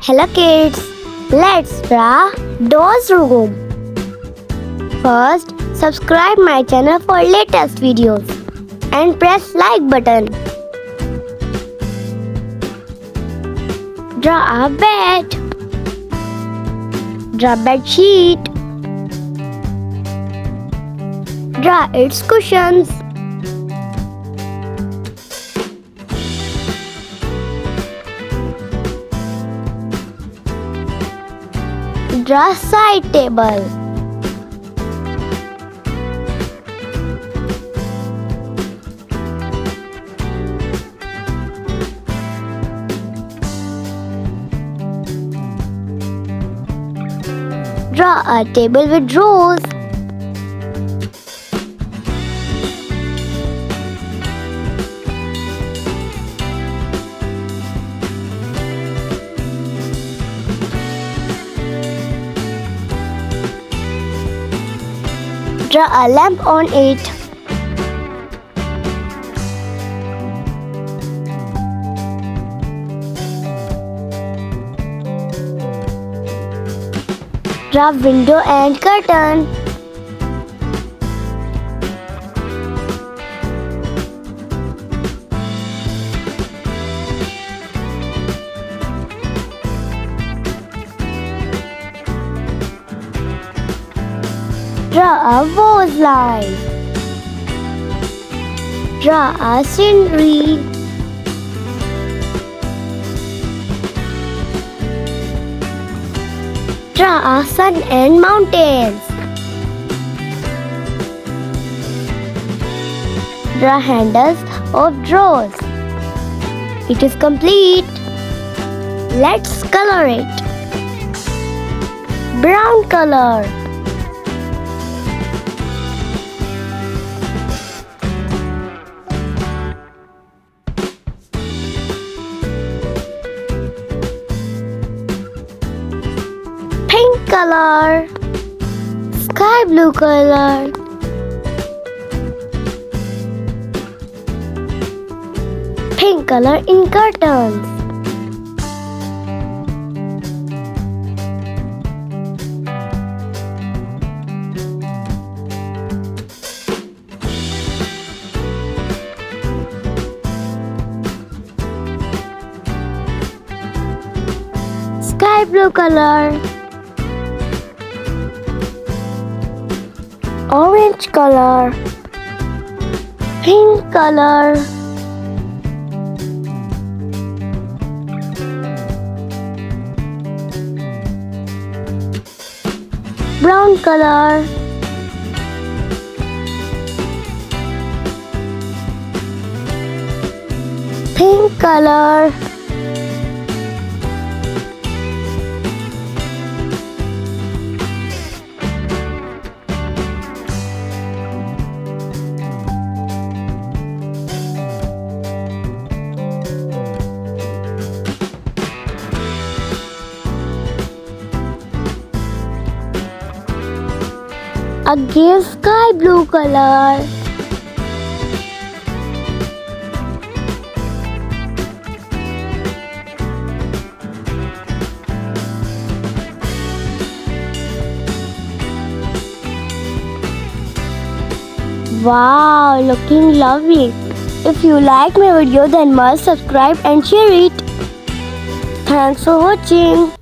Hello kids, let's draw Doll's room. First, subscribe my channel for latest videos and press like button. Draw a bed. Draw bed sheet. Draw its cushions. Draw side table. Draw a table with drawers. Draw a lamp on it. Draw window and curtain. Draw a vase line. Draw a scenery. Draw a sun and mountains. Draw handles of drawers. It is complete. Let's color it. Brown color. Pink color, sky blue color, pink color in curtains, sky blue color, orange color, pink color, brown color, pink color, again sky blue color, wow, looking lovely. If you like my video then must subscribe and share it. Thanks for watching.